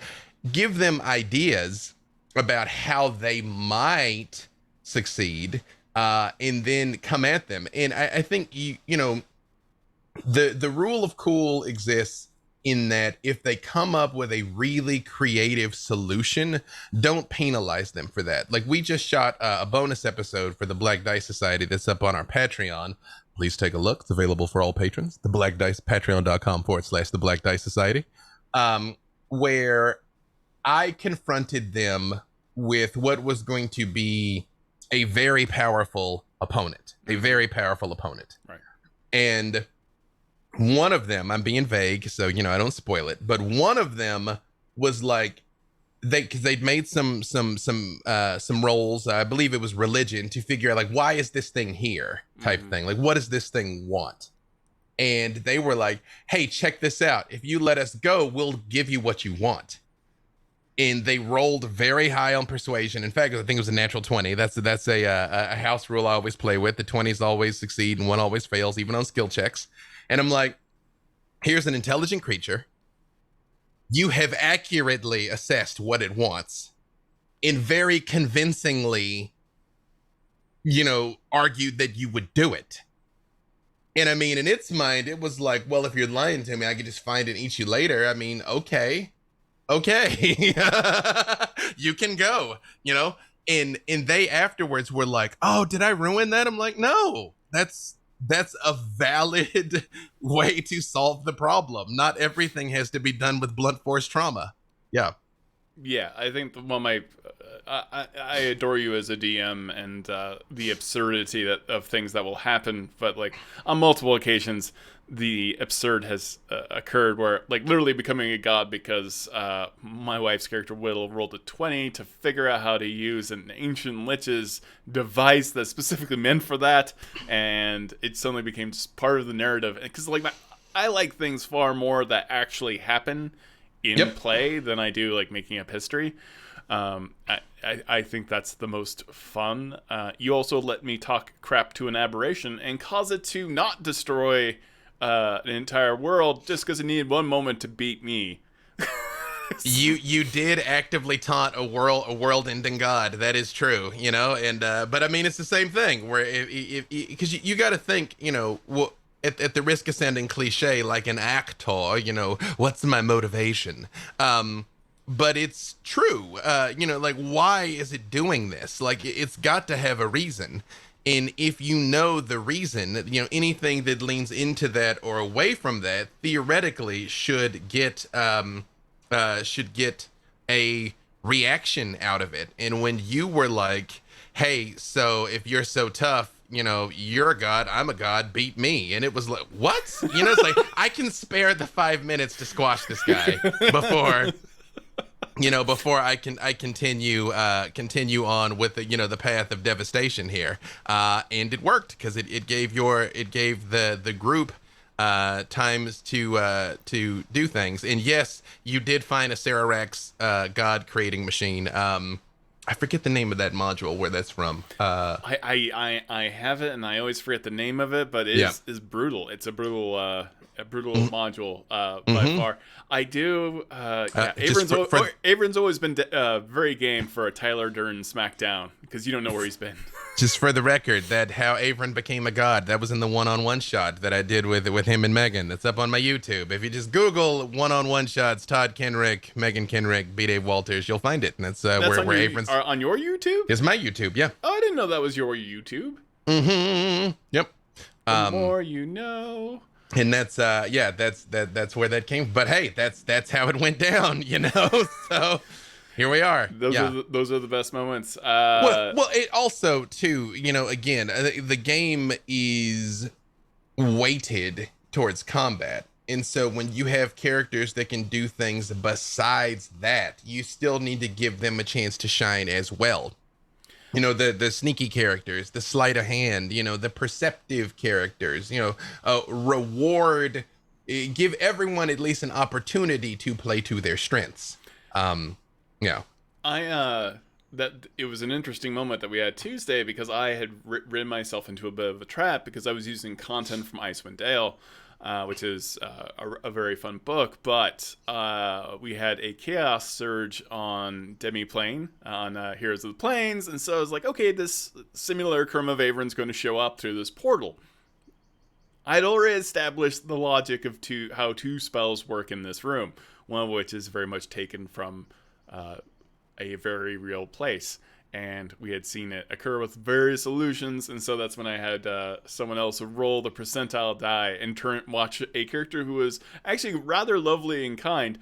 give them ideas about how they might succeed, and then come at them. And I think the rule of cool exists in that if they come up with a really creative solution, don't penalize them for that. Like, we just shot a bonus episode for the Black Dice Society that's up on our Patreon. Please take a look. It's available for all patrons. The Black Dice, patreon.com/the Black Dice Society, where I confronted them with what was going to be a very powerful opponent. Right. And one of them, I'm being vague, so I don't spoil it, but one of them was like, because they'd made some rolls, I believe it was religion, to figure out, like, why is this thing here type thing, like, what does this thing want? And they were like, hey, check this out, if you let us go, we'll give you what you want. And they rolled very high on persuasion. In fact, I think it was a natural 20. That's a house rule I always play with. The 20s always succeed and one always fails, even on skill checks. And I'm like, here's an intelligent creature. You have accurately assessed what it wants and very convincingly, argued that you would do it. And I mean, in its mind, it was like, well, if you're lying to me, I could just find it and eat you later. I mean, okay, you can go, and they afterwards were like, oh, did I ruin that? I'm like, no, that's a valid way to solve the problem. Not everything has to be done with blunt force trauma. Yeah. I think I adore you as a DM and the absurdity of things that will happen, but like on multiple occasions the absurd has occurred where, like, literally becoming a god because my wife's character Whittle rolled a 20 to figure out how to use an ancient lich's device that's specifically meant for that, and it suddenly became just part of the narrative. Because I like things far more that actually happen in play than I do like making up history. I think that's the most fun. You also let me talk crap to an aberration and cause it to not destroy an entire world just because it needed one moment to beat me. You did actively taunt a world-ending god. That is true, and but I mean, it's the same thing where because you got to think, at the risk of sounding cliche like an actor, what's my motivation? But it's true. Like, why is it doing this? Like, it's got to have a reason. And if you know the reason, anything that leans into that or away from that theoretically should get a reaction out of it. And when you were like, hey, so if you're so tough, you're a god, I'm a god, beat me. And it was like, what? It's like, I can spare the 5 minutes to squash this guy before I continue on with the path of devastation here. And it worked because it gave the group times to do things. And yes, you did find a Sarax god creating machine. I forget the name of that module where that's from. I have it and I always forget the name of it, but it is brutal. It's a brutal module by far. I do. Avron's always been very game for a Tyler Durden SmackDown because you don't know where he's been. Just for the record, that how Avron became a god, that was in the one-on-one shot that I did with him and Megan. That's up on my YouTube. If you just Google one-on-one shots, Todd Kenrick, Megan Kenrick, B. Dave Walters, you'll find it. And that's where Avron's on your YouTube. Is my YouTube? Yeah. Oh, I didn't know that was your YouTube. Mm-hmm. Yep. The more you know. And that's that's where that came. But hey, that's how it went down. So. Here we are. Those are the best moments. Well, it also too, again, the game is weighted towards combat, and so when you have characters that can do things besides that, you still need to give them a chance to shine as well. The sneaky characters, the sleight of hand, the perceptive characters. Reward, give everyone at least an opportunity to play to their strengths. Yeah, that it was an interesting moment that we had Tuesday because I had ridden myself into a bit of a trap because I was using content from Icewind Dale, which is a very fun book, but we had a Chaos Surge on Demiplane, on Heroes of the Plains, and so I was like, okay, this Simulacrum of Avron's going to show up through this portal. I'd already established the logic of how two spells work in this room, one of which is very much taken from a very real place, and we had seen it occur with various illusions, and so that's when I had someone else roll the percentile die and watch a character who was actually rather lovely and kind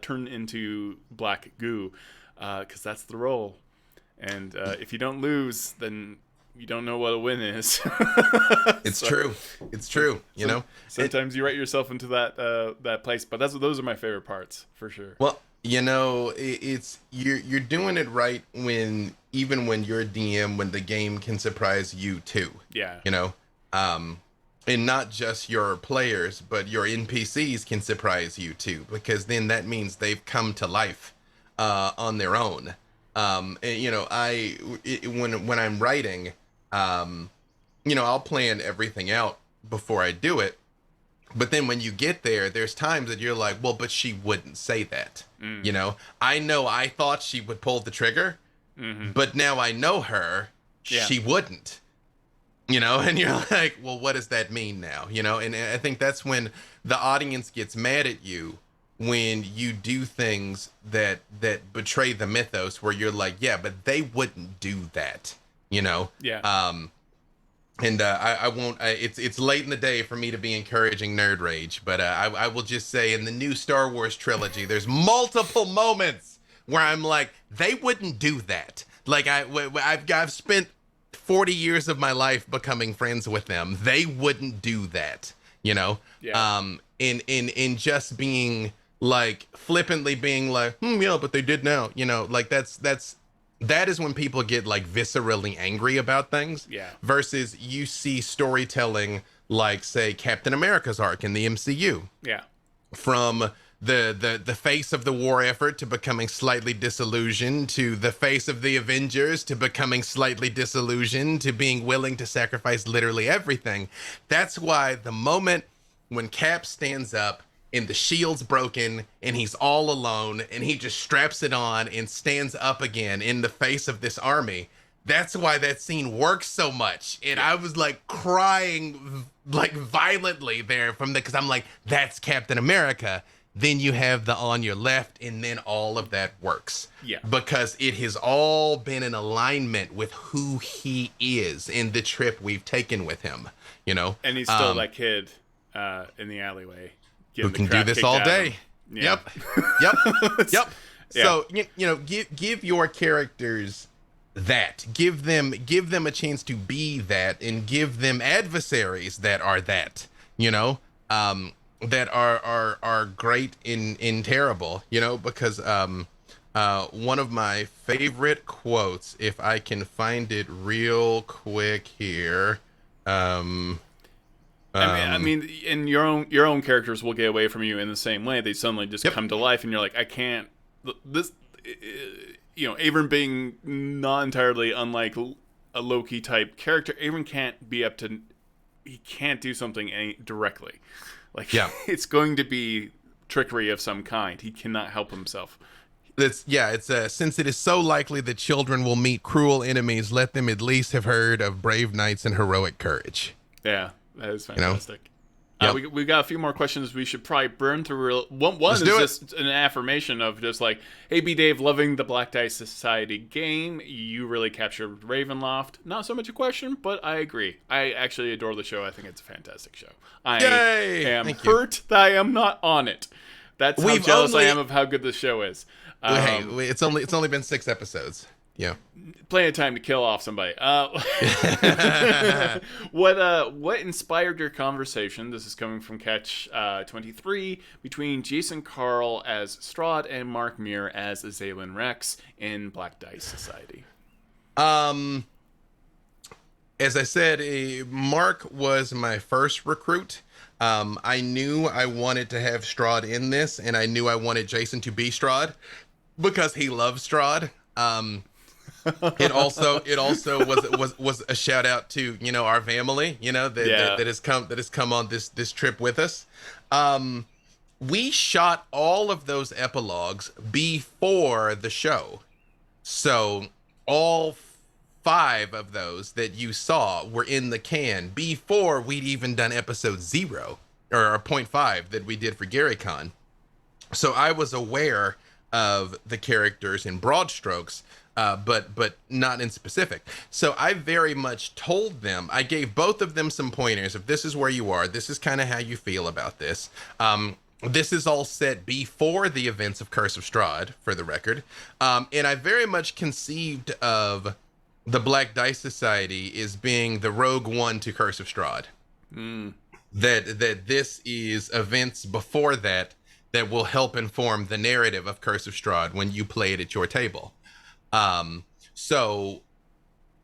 turn into black goo, because that's the roll, and if you don't lose, then you don't know what a win is. It's true. Sometimes you write yourself into that place, but those are my favorite parts for sure. Well, it's you're doing it right even when you're DM, when the game can surprise you too. Yeah. And not just your players, but your NPCs can surprise you too, because then that means they've come to life on their own. And when I'm writing, I'll plan everything out before I do it. But then when you get there, there's times that you're like, well, but she wouldn't say that. I know I thought she would pull the trigger, but now I know her, she wouldn't. And you're like, well, what does that mean now? And I think that's when the audience gets mad at you, when you do things that betray the mythos, where you're like, yeah, but they wouldn't do that, Yeah. And I won't. It's late in the day for me to be encouraging nerd rage, but I will just say, in the new Star Wars trilogy, there's multiple moments where I'm like, they wouldn't do that. Like I've spent 40 years of my life becoming friends with them. They wouldn't do that, Yeah. In just being like flippantly being like, yeah, but they did now. Like that is when people get like viscerally angry about things. Yeah. Versus you see storytelling like, say, Captain America's arc in the MCU. Yeah. From the face of the war effort to becoming slightly disillusioned, to the face of the Avengers to becoming slightly disillusioned, to being willing to sacrifice literally everything. That's why the moment when Cap stands up and the shield's broken and he's all alone and he just straps it on and stands up again in the face of this army, that's why that scene works so much. And I was like crying like violently there because I'm like, that's Captain America. Then you have the on your left, and then all of that works. Yeah. Because it has all been in alignment with who he is and the trip we've taken with him, And he's still that kid in the alleyway who can do this all day. Yeah. Yep. Yeah. So give your characters that. Give them a chance to be that, and give them adversaries that are that, you know, that are great in terrible, you know, because one of my favorite quotes, if I can find it real quick here. I mean, and your own characters will get away from you in the same way. They suddenly just come to life, and you're like, I can't. This, Avern being not entirely unlike a Loki type character, Avern can't be up to. He can't do something directly. Like, it's going to be trickery of some kind. He cannot help himself. It's since it is so likely that children will meet cruel enemies, let them at least have heard of brave knights and heroic courage. Yeah, that is fantastic. Yep. We got a few more questions we should probably burn through. One is just an affirmation of just like, hey, B. Dave, loving the Black Dice Society game. You really captured Ravenloft. Not so much a question, but I agree. I actually adore the show. I think it's a fantastic show. I am hurt that I am not on it. That's how jealous I am of how good the show is. It's only been 6 episodes. Yeah, plenty of time to kill off somebody. What inspired your conversation? This is coming from Catch 23 between Jason Carl as Strahd and Mark Muir as Azalin Rex in Black Dice Society. As I said, Mark was my first recruit. I knew I wanted to have Strahd in this, and I knew I wanted Jason to be Strahd because he loves Strahd. It also was a shout out to, you know, our family, you know, that has come on this trip with us. We shot all of those epilogues before the show, so all 5 of those that you saw were in the can before we'd even done episode 0 or 0.5 that we did for GaryCon. So I was aware of the characters in broad strokes, but not in specific. So I very much told them, I gave both of them some pointers of this is where you are, this is kind of how you feel about this. This is all set before the events of Curse of Strahd, for the record. And I very much conceived of the Black Dice Society as being the Rogue One to Curse of Strahd. That this is events before that will help inform the narrative of Curse of Strahd when you play it at your table. So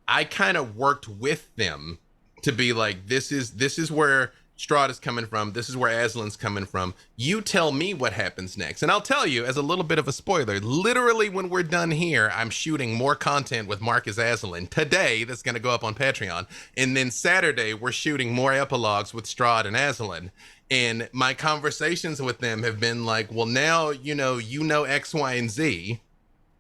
I kind of worked with them to be like, this is where Strahd is coming from. This is where Azalin's coming from. You tell me what happens next. And I'll tell you, as a little bit of a spoiler, literally when we're done here, I'm shooting more content with Mark as Azalin today that's going to go up on Patreon. And then Saturday, we're shooting more epilogues with Strahd and Azalin. And my conversations with them have been like, well, now, you know X, Y, and Z.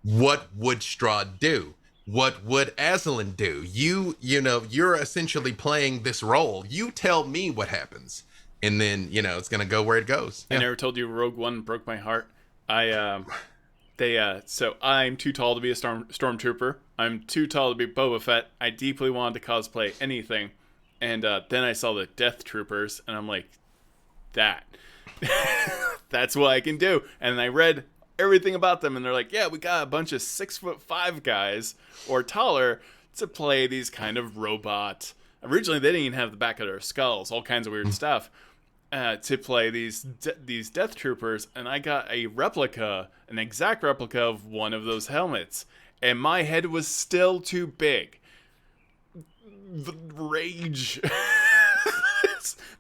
What would Strahd do? What would Azalin do? You're essentially playing this role. You tell me what happens. And then, it's going to go where it goes. I never told you Rogue One broke my heart. So I'm too tall to be a stormtrooper. I'm too tall to be Boba Fett. I deeply wanted to cosplay anything. And then I saw the Death Troopers, and I'm like, that's what I can do. And I read everything about them, and they're like, yeah, we got a bunch of 6'5" guys or taller to play these kind of robot. Originally, they didn't even have the back of their skulls, all kinds of weird stuff, to play these Death Troopers. And I got an exact replica of one of those helmets, and my head was still too big. The rage.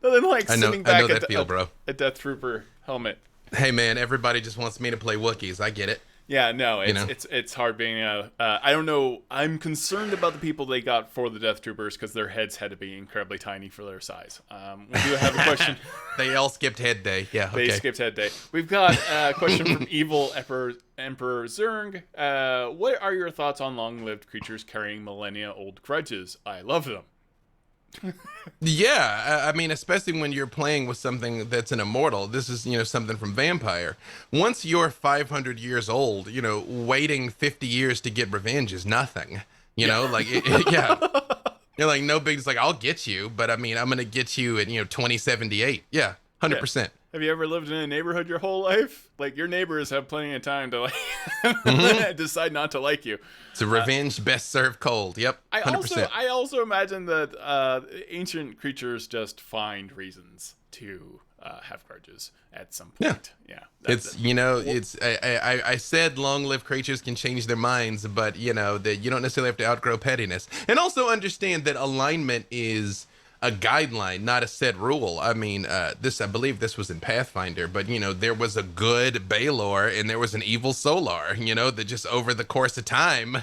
Nothing like sitting back a Death Trooper helmet. Hey man, everybody just wants me to play Wookiees. I get it. Yeah, no, it's hard being I don't know. I'm concerned about the people they got for the Death Troopers because their heads had to be incredibly tiny for their size. We do have a question. They all skipped head day. Yeah, they skipped head day. We've got a question from Evil Emperor Zerg. What are your thoughts on long-lived creatures carrying millennia-old grudges? I love them. Yeah, I mean, especially when you're playing with something that's an immortal. This is, something from Vampire. Once you're 500 years old, waiting 50 years to get revenge is nothing. Yeah. You're like, no big, it's like, I'll get you, but I mean, I'm going to get you at, 2078. Yeah, 100%. Have you ever lived in a neighborhood your whole life? Like, your neighbors have plenty of time to like decide not to like you. It's a revenge best served cold. Yep, 100%. I also imagine that ancient creatures just find reasons to have grudges at some point. Yeah. It's I said long lived creatures can change their minds, but that you don't necessarily have to outgrow pettiness. And also understand that alignment is a guideline, not a set rule. I mean, I believe this was in Pathfinder, but there was a good Baelor and there was an evil Solar, that just over the course of time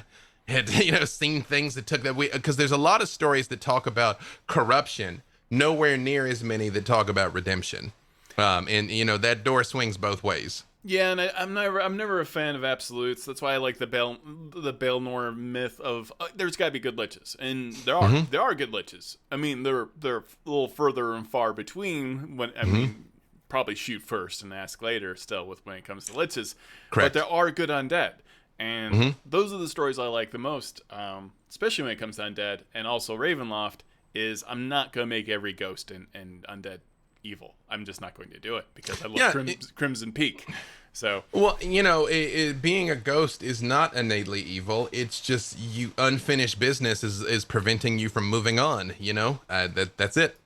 had seen things that took that way, because there's a lot of stories that talk about corruption, nowhere near as many that talk about redemption. And that door swings both ways. Yeah, and I'm never a fan of absolutes. That's why I like the Baelnor myth of there's got to be good liches, and there are good liches. I mean, they're a little further and far between. When I mean, probably shoot first and ask later. Still, when it comes to liches, correct. But there are good undead, and those are the stories I like the most, especially when it comes to undead. And also Ravenloft is I'm not gonna make every ghost and undead evil. I'm just not going to do it because I love Crimson Peak. So well, being a ghost is not innately evil. It's just unfinished business is preventing you from moving on. That's it.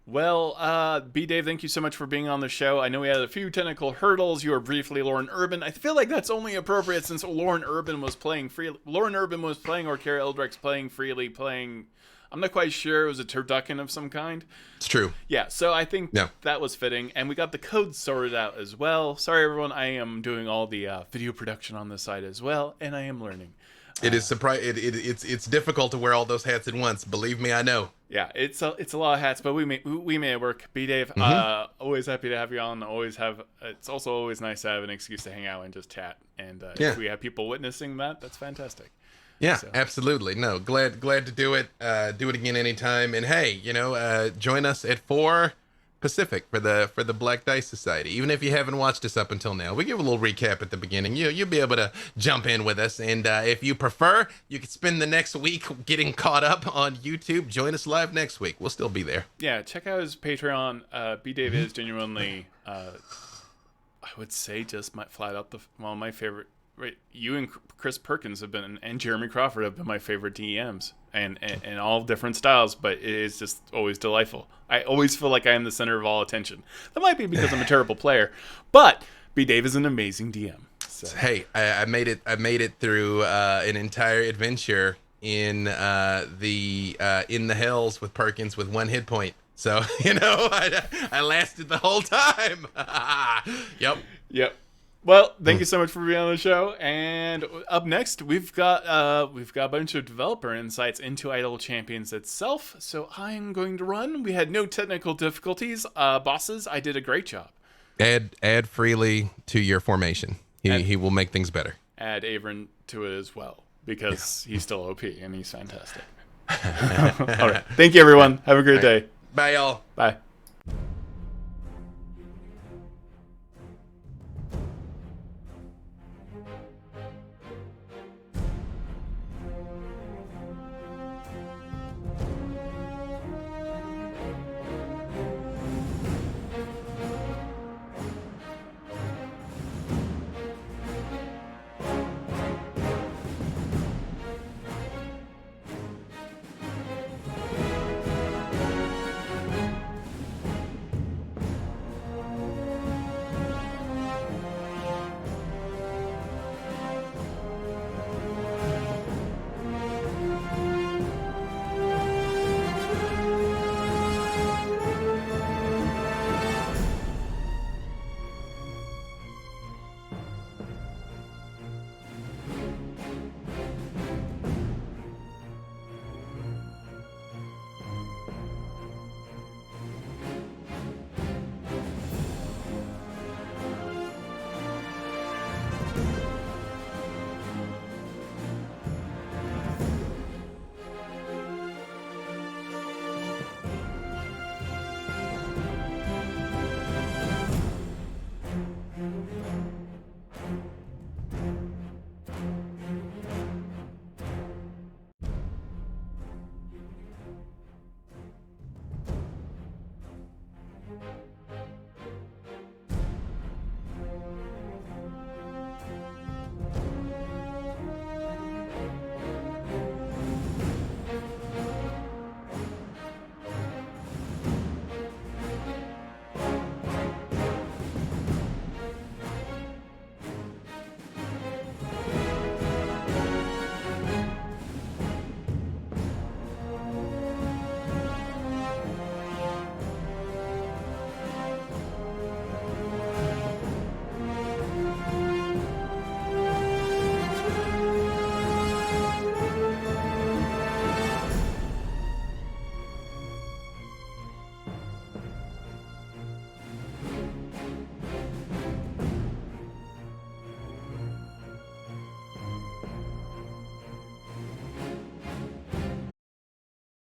Well, B Dave, thank you so much for being on the show. I know we had a few technical hurdles. You were briefly Lauren Urban. I feel like that's only appropriate since Lauren Urban was playing freely. Lauren Urban was playing, or Kara Eldrex playing freely, playing. I'm not quite sure. It was a turducken of some kind. It's true. Yeah, so I think that was fitting. And we got the code sorted out as well. Sorry, everyone. I am doing all the video production on this side as well, and I am learning. It is it's difficult to wear all those hats at once. Believe me, I know. Yeah, it's a lot of hats, but we made it work. B Dave, always happy to have you on. It's also always nice to have an excuse to hang out and just chat. And if we have people witnessing that, that's fantastic. Yeah, absolutely. No, glad to do it. Do it again anytime. And hey, join us at 4 Pacific for the Black Dice Society. Even if you haven't watched us up until now, we give a little recap at the beginning. You'll be able to jump in with us. And if you prefer, you can spend the next week getting caught up on YouTube. Join us live next week. We'll still be there. Yeah, check out his Patreon. B Dave is genuinely, I would say, just flat out my favorite. Right, you and Chris Perkins and Jeremy Crawford have been my favorite DMs, and all different styles, but it is just always delightful. I always feel like I am the center of all attention. That might be because I'm a terrible player, but B Dave is an amazing DM. So. Hey, I made it through an entire adventure in the hells with Perkins with 1 hit point. So I lasted the whole time. Yep. Well, thank you so much for being on the show. And up next, we've got a bunch of developer insights into Idle Champions itself. So I'm going to run. We had no technical difficulties. Bosses, I did a great job. Add freely to your formation. He will make things better. Add Avron to it as well because he's still OP and he's fantastic. All right. Thank you, everyone. Have a great day. Bye, y'all. Bye.